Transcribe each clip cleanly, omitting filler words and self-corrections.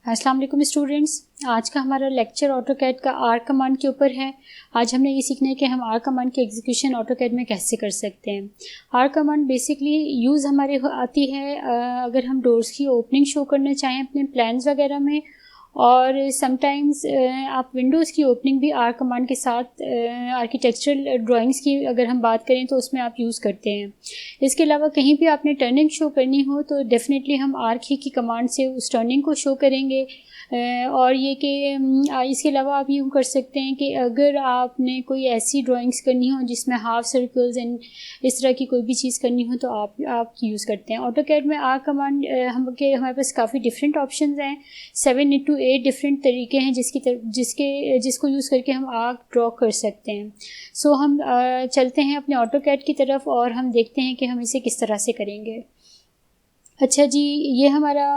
अस्सलाम वालेकुम स्टूडेंट्स। आज का हमारा लेक्चर ऑटोकैड का आर कमांड के ऊपर है। आज हमने ये सीखना है कि हम आर कमांड की एग्जीक्यूशन ऑटोकैड में कैसे कर सकते हैं। आर कमांड बेसिकली यूज़ हमारे आती है अगर हम डोर्स की ओपनिंग शो करना चाहें अपने प्लान्स वगैरह में, और समटाइम्स आप विंडोज़ की ओपनिंग भी आर कमांड के साथ आर्किटेक्चरल ड्राइंग्स की अगर हम बात करें तो उसमें आप यूज़ करते हैं। इसके अलावा कहीं भी आपने टर्निंग शो करनी हो तो डेफिनेटली हम आर की कमांड से उस टर्निंग को शो करेंगे। और ये कि इसके अलावा आप यूँ कर सकते हैं कि अगर आपने कोई ऐसी ड्राइंग्स करनी हो जिसमें हाफ सर्कल्स एंड इस तरह की कोई भी चीज़ करनी हो तो आप यूज़ करते हैं। ऑटोकैड में आर कमांड हमारे पास काफ़ी डिफरेंट ऑप्शंस हैं। 7 to 8 डिफरेंट तरीके हैं जिसको यूज़ करके हम आर्क ड्रॉ कर सकते हैं। सो हम चलते हैं अपने ऑटोकैड की तरफ और हम देखते हैं कि हम इसे किस तरह से करेंगे। अच्छा जी, ये हमारा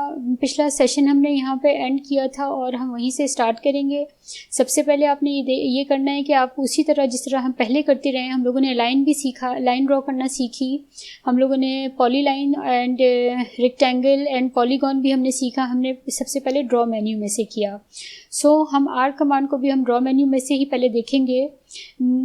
पिछला सेशन हमने यहाँ पे एंड किया था और हम वहीं से स्टार्ट करेंगे। सबसे पहले आपने ये करना है कि आप उसी तरह जिस तरह हम पहले करते रहे, हम लोगों ने लाइन भी सीखा, लाइन ड्रॉ करना सीखी, हम लोगों ने polyline and rectangle and polygon भी हमने सीखा। हमने सबसे पहले ड्रॉ मेन्यू में से किया। सो हम आर कमांड को भी हम ड्रॉ मेन्यू में से ही पहले देखेंगे।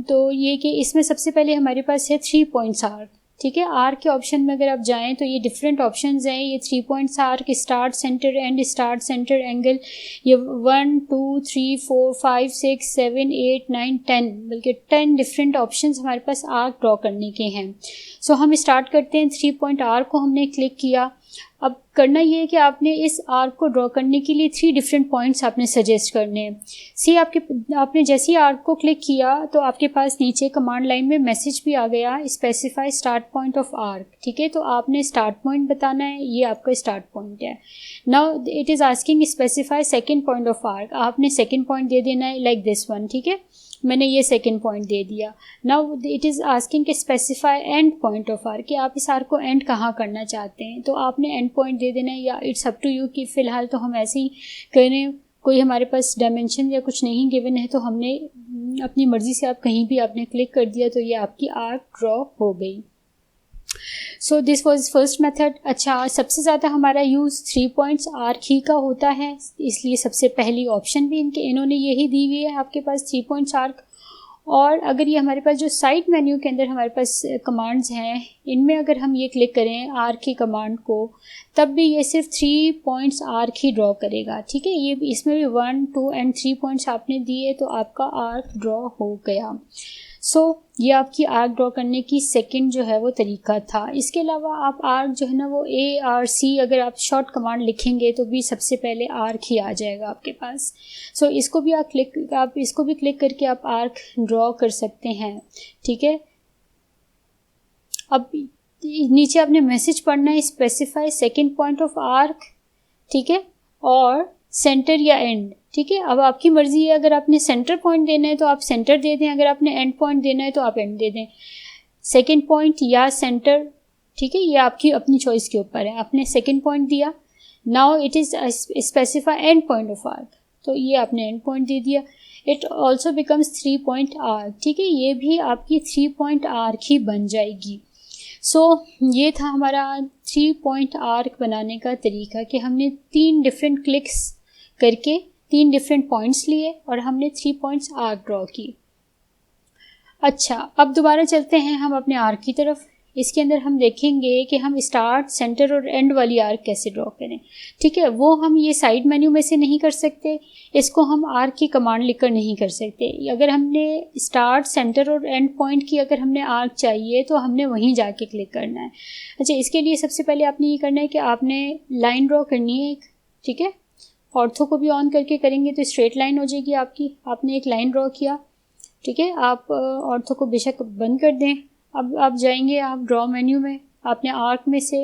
तो ये कि इसमें सबसे पहले हमारे पास है 3 पॉइंट्स आर्क। ठीक है, आर के ऑप्शन में अगर आप जाएं तो ये डिफरेंट ऑप्शंस हैं। ये 3 points arc, start centre and start centre angle, ये 1 2 3 4 5 6 7 8 9 10 बल्कि 10 डिफरेंट ऑप्शंस हमारे पास आर्क ड्रॉ करने के हैं। सो हम स्टार्ट करते हैं। 3 पॉइंट आर्क को हमने क्लिक किया। अब करना ये है कि आपने इस आर्क को ड्रॉ करने के लिए 3 डिफरेंट पॉइंट्स आपने सजेस्ट करने हैं। सी आपने जैसे ही आर्क को क्लिक किया तो आपके पास नीचे कमांड लाइन में मैसेज भी आ गया, specify start point of arc. ठीक है, तो आपने स्टार्ट पॉइंट बताना है, ये आपका स्टार्ट पॉइंट है। Now it is asking specify second point of arc. आपने सेकेंड पॉइंट दे देना है लाइक दिस वन। ठीक है, मैंने ये सेकेंड पॉइंट दे दिया। नाउ इट इज़ आस्किंग कि specify and point of arc, कि आप इस आर्क को एंड कहाँ करना चाहते हैं। तो आपने एंड पॉइंट दे देना है, या इट्स अप टू यू कि फ़िलहाल तो हम ऐसे ही करें, कोई हमारे पास डायमेंशन या कुछ नहीं गिवन है तो हमने अपनी मर्ज़ी से आप कहीं भी आपने क्लिक कर दिया तो ये आपकी आर्क ड्रॉ हो गई। So this was first method. अच्छा, सबसे ज़्यादा हमारा यूज़ 3 पॉइंट्स आर्क ही का होता है, इसलिए सबसे पहली ऑप्शन भी इन्होंने यही दी हुई है आपके पास 3 पॉइंट्स आर्क। और अगर ये हमारे पास जो साइड मेन्यू के अंदर हमारे पास कमांड्स हैं, इनमें अगर हम ये क्लिक करें आर्क की कमांड को, तब भी ये सिर्फ 3 पॉइंट्स आर्क ही ड्रॉ करेगा। ठीक है, ये इसमें भी 1 2 एंड 3 पॉइंट्स आपने दिए तो आपका आर्क ड्रॉ हो गया। सो ये आपकी आर्क ड्रॉ करने की सेकंड जो है वो तरीका था। इसके अलावा आप आर्क जो है ना वो ARC अगर आप शॉर्ट कमांड लिखेंगे तो भी सबसे पहले आर्क ही आ जाएगा आपके पास। सो इसको भी आप इसको भी क्लिक करके आप आर्क ड्रॉ कर सकते हैं। ठीक है, अब नीचे आपने मैसेज पढ़ना है, specify second point of arc. ठीक है, और सेंटर या एंड। ठीक है, अब आपकी मर्ज़ी है, अगर आपने सेंटर पॉइंट देना है तो आप सेंटर दे दें, अगर आपने एंड पॉइंट देना है तो आप एंड दे दें। सेकंड पॉइंट या सेंटर, ठीक है, ये आपकी अपनी चॉइस के ऊपर है। आपने सेकंड पॉइंट दिया, now it is specify and point of arc, तो ये आपने एंड पॉइंट दे दिया। It also becomes 3 point arc. ठीक है, ये भी आपकी 3 पॉइंट आर्क ही बन जाएगी। सो ये था हमारा 3 पॉइंट आर्क बनाने का तरीका कि हमने 3 डिफरेंट क्लिक्स करके 3 डिफरेंट पॉइंट्स लिए और हमने 3 पॉइंट्स आर्क ड्रॉ की। अच्छा, अब दोबारा चलते हैं हम अपने आर्क की तरफ। इसके अंदर हम देखेंगे कि हम स्टार्ट, सेंटर और एंड वाली आर्क कैसे ड्रॉ करें। ठीक है, वो हम ये साइड मेन्यू में से नहीं कर सकते, इसको हम आर्क की कमांड लिखकर नहीं कर सकते। अगर हमने स्टार्ट, सेंटर और एंड पॉइंट की अगर हमने आर्क चाहिए तो हमने वहीं जाके क्लिक करना है। अच्छा, इसके लिए सबसे पहले आपने ये करना है कि आपने लाइन ड्रॉ करनी है एक। ठीक है, ऑर्थो को भी ऑन करके करेंगे तो स्ट्रेट लाइन हो जाएगी आपकी। आपने एक लाइन ड्रॉ किया। ठीक है, आप ऑर्थो को बेशक बंद कर दें। अब आप जाएंगे आप ड्रॉ मेन्यू में, आपने आर्क में से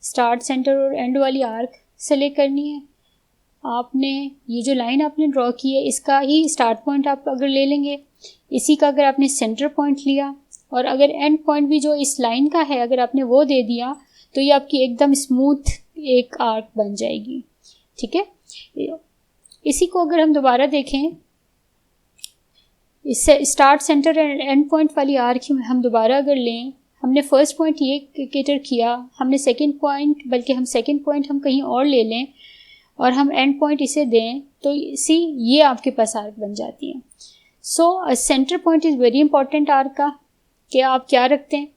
स्टार्ट, सेंटर और एंड वाली आर्क सेलेक्ट करनी है। आपने ये जो लाइन आपने ड्रॉ की है इसका ही स्टार्ट पॉइंट आप अगर ले लेंगे, इसी का अगर आपने सेंटर पॉइंट लिया और अगर एंड पॉइंट भी जो इस लाइन का है अगर आपने वो दे दिया तो ये आपकी एकदम स्मूथ एक आर्क बन जाएगी। ठीक है, इसी को अगर हम दोबारा देखें, इससे start, centre and and point वाली आर्क हम दोबारा अगर लें, हमने फर्स्ट पॉइंट ये कैटर किया, हमने सेकंड पॉइंट, बल्कि हम सेकंड पॉइंट हम कहीं और ले लें और हम एंड पॉइंट इसे दें तो सी ये आपके पास आर्क बन जाती है। So centre point is very important arc का, कि आप क्या रखते हैं।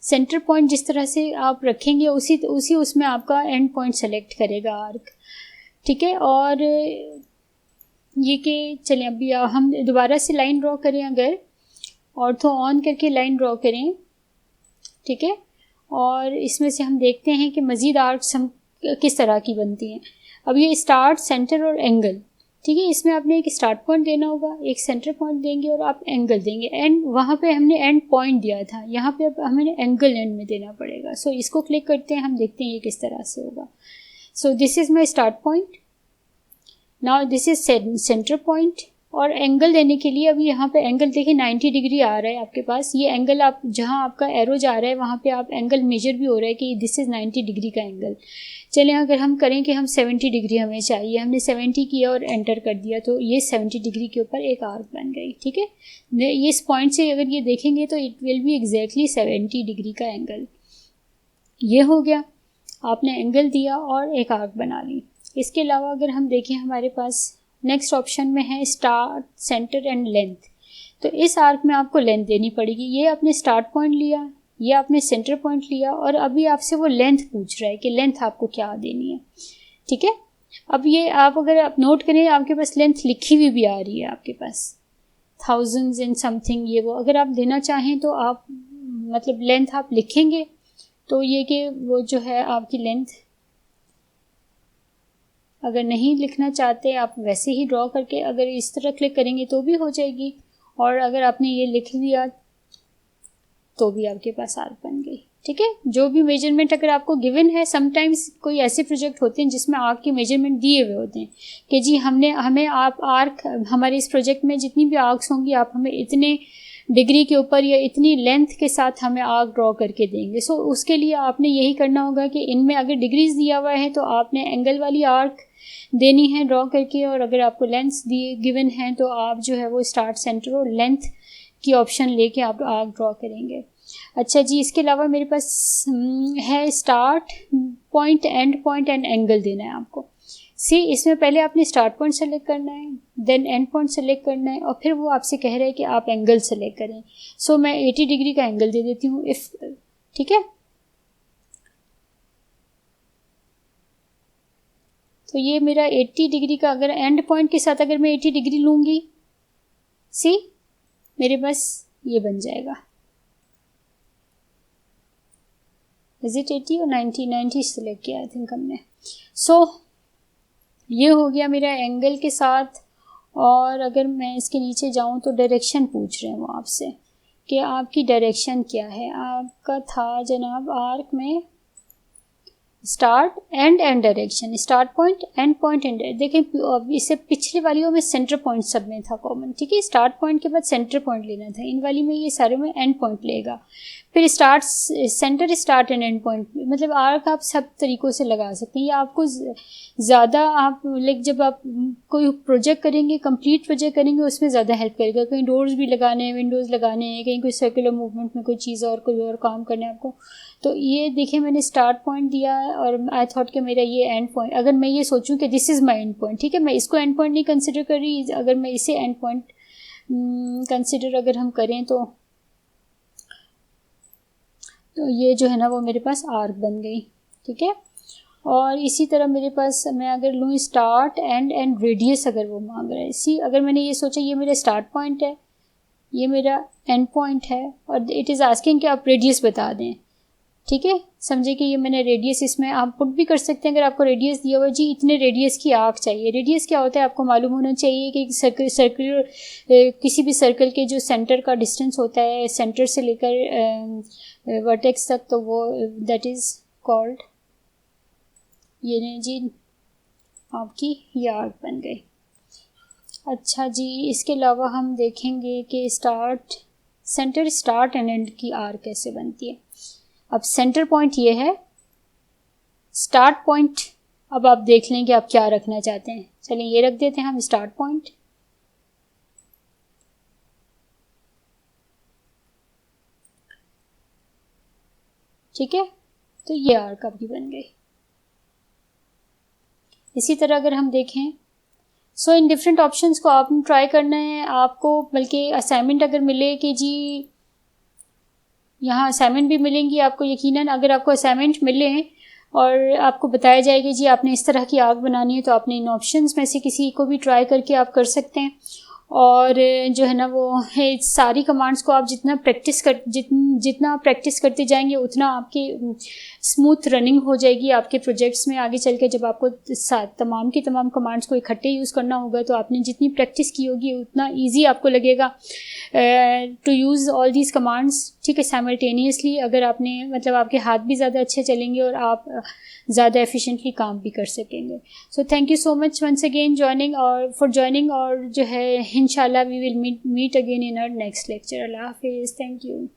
सेंटर पॉइंट जिस तरह से आप रखेंगे उसी उसमें आपका एंड पॉइंट सेलेक्ट करेगा आर्क, ठीक है। और ये कि चलें अभी हम दोबारा से लाइन ड्रॉ करें, अगर ऑर्थो ऑन करके लाइन ड्रॉ करें, ठीक है। और इसमें से हम देखते हैं कि मज़ीद आर्क्स हम किस तरह की बनती हैं। अब ये स्टार्ट, सेंटर और एंगल, ठीक है। इसमें आपने एक स्टार्ट पॉइंट देना होगा, एक सेंटर पॉइंट देंगे और आप एंगल देंगे। एंड वहाँ पे हमने एंड पॉइंट दिया था, यहाँ पे अब हमें एंगल एंड में देना पड़ेगा। सो इसको क्लिक करते हैं, हम देखते हैं ये किस तरह से होगा। So this is my start point, now this is centre point. और एंगल देने के लिए अभी यहाँ पे एंगल देखिए 90 डिग्री आ रहा है आपके पास। ये एंगल आप जहाँ आपका एरो जा रहा है वहाँ पे आप एंगल मेजर भी हो रहा है कि दिस इज़ 90 डिग्री का एंगल। चलिए अगर हम करें कि हम 70 डिग्री हमें चाहिए, हमने 70 किया और एंटर कर दिया, तो ये 70 डिग्री के ऊपर एक आर्क बन गई, ठीक है। ये इस पॉइंट से अगर ये देखेंगे तो it will be exactly 70 degree का एंगल। ये हो गया, आपने एंगल दिया और एक आर्क बना ली। इसके अलावा अगर हम देखें हमारे पास नेक्स्ट ऑप्शन में है स्टार्ट, सेंटर एंड लेंथ। तो इस आर्क में आपको लेंथ देनी पड़ेगी। ये आपने स्टार्ट पॉइंट लिया, ये आपने सेंटर पॉइंट लिया और अभी आपसे वो लेंथ पूछ रहा है कि लेंथ आपको क्या देनी है, ठीक है। अब ये आप अगर आप नोट करें, आपके पास लेंथ लिखी हुई भी आ रही है आपके पास, थाउजेंड्स एंड समथिंग, ये वो। अगर आप देना चाहें तो आप मतलब लेंथ आप लिखेंगे तो ये कि वो जो है आपकी लेंथ, अगर नहीं लिखना चाहते आप वैसे ही ड्रॉ करके अगर इस तरह क्लिक करेंगे तो भी हो जाएगी। और अगर आपने ये लिख दिया तो भी आपके पास आर्क बन गई, ठीक है। जो भी मेजरमेंट अगर आपको गिवन है, समटाइम्स कोई ऐसे प्रोजेक्ट होते हैं जिसमें आर्क के मेजरमेंट दिए हुए होते हैं कि जी हमें आप आर्क, हमारे इस प्रोजेक्ट में जितनी भी आर्क्स होंगी आप हमें इतने डिग्री के ऊपर या इतनी लेंथ के साथ हमें आर्क ड्रॉ करके देंगे। सो उसके लिए आपने यही करना होगा कि इनमें अगर डिग्रीज दिया हुआ है तो आपने एंगल वाली आर्क देनी है ड्रॉ करके, और अगर आपको लेंथ दिए गिवन है तो आप जो है वो स्टार्ट, सेंटर और लेंथ की ऑप्शन लेके आप आर्क ड्रॉ करेंगे। अच्छा जी, इसके अलावा मेरे पास है start point, and point and angle देना है आपको। सी इसमें पहले आपने स्टार्ट पॉइंट सेलेक्ट करना है, देन एंड पॉइंट सेलेक्ट करना है, और फिर वो आपसे कह रहा है कि आप एंगल सेलेक्ट करें। सो मैं 80 डिग्री का एंगल दे देती हूँ इफ, ठीक है। तो ये मेरा 80 डिग्री का, अगर एंड पॉइंट के साथ अगर मैं 80 डिग्री लूँगी, सी मेरे पास ये बन जाएगा। इज इट 80 और 90 सेलेक्ट किया आई थिंक हमने। सो ये हो गया मेरा एंगल के साथ। और अगर मैं इसके नीचे जाऊं तो डायरेक्शन पूछ रहे हैं वो आपसे कि आपकी डायरेक्शन क्या है। आपका था जनाब आर्क में start and direction, start point, and point, and. देखें इससे पिछले वालियों में सेंटर पॉइंट सब में था कॉमन, ठीक है। स्टार्ट पॉइंट के बाद सेंटर पॉइंट लेना था, इन वाली में ये सारे में एंड पॉइंट लेगा। फिर start, centre, start and and point, मतलब आर्क आप सब तरीक़ों से लगा सकते हैं। या आपको ज़्यादा आप लाइक जब आप कोई प्रोजेक्ट करेंगे, कंप्लीट प्रोजेक्ट करेंगे, उसमें ज़्यादा हेल्प करेगा। कहीं डोर्स भी लगाने हैं, विंडोज़ लगाने हैं, कहीं कोई सर्कुलर मूवमेंट में कोई चीज़ और कोई और काम करना है आपको, तो ये देखिए मैंने स्टार्ट पॉइंट दिया और आई थॉट कि मेरा ये एंड पॉइंट, अगर मैं ये सोचूं कि this is my and point, ठीक है, मैं इसको एंड पॉइंट नहीं कंसिडर कर रही, अगर मैं इसे एंड पॉइंट कंसिडर अगर हम करें तो ये जो है ना वो मेरे पास आर्क बन गई, ठीक है। और इसी तरह मेरे पास मैं अगर लूँ स्टार्ट एंड रेडियस, अगर वो मांग रहा है, इसी अगर मैंने ये सोचा ये मेरा स्टार्ट पॉइंट है, ये मेरा एंड पॉइंट है, और इट इज़ आस्किंग कि आप रेडियस बता दें, ठीक है। समझे कि ये मैंने रेडियस, इसमें आप पुट भी कर सकते हैं अगर आपको रेडियस दिया हुआ जी इतने रेडियस की आर्क चाहिए। रेडियस क्या होता है आपको मालूम होना चाहिए कि सर्कुलर किसी भी सर्कल के जो सेंटर का डिस्टेंस होता है सेंटर से लेकर वर्टेक्स तक, तो वो दैट इज़ कॉल्ड, ये नहीं जी आपकी ये आर्क बन गई। अच्छा जी, इसके अलावा हम देखेंगे कि start, centre, start and and की आर्क कैसे बनती है। अब सेंटर पॉइंट ये है, स्टार्ट पॉइंट अब आप देख लें कि आप क्या रखना चाहते हैं। चलिए ये रख देते हैं हम स्टार्ट पॉइंट, ठीक है। तो ये आर्क आपकी बन गई। इसी तरह अगर हम देखें, सो इन डिफरेंट ऑप्शंस को आपने ट्राई करना है आपको, बल्कि असाइनमेंट अगर मिले कि जी यहाँ असाइनमेंट भी मिलेंगी आपको, यकीनन अगर आपको असाइनमेंट मिले और आपको बताया जाए कि जी आपने इस तरह की आग बनानी है, तो आपने इन ऑप्शंस में से किसी को भी ट्राई करके आप कर सकते हैं। और जो है ना वो है, सारी कमांड्स को आप जितना प्रैक्टिस करते जाएंगे उतना आपकी स्मूथ रनिंग हो जाएगी आपके प्रोजेक्ट्स में। आगे चल के जब आपको तमाम की तमाम कमांड्स को इकट्ठे यूज़ करना होगा, तो आपने जितनी प्रैक्टिस की होगी उतना ईजी आपको लगेगा to use all these commands, ठीक है, साइमल्टेनियसली। अगर आपने मतलब आपके हाथ भी ज़्यादा अच्छे चलेंगे और आप ज़्यादा एफिशिएंटली काम भी कर सकेंगे। So thank you so much once again joining और जो है इंशाल्लाह we will meet again in our next lecture. अल्लाह हाफिज़, थैंक यू।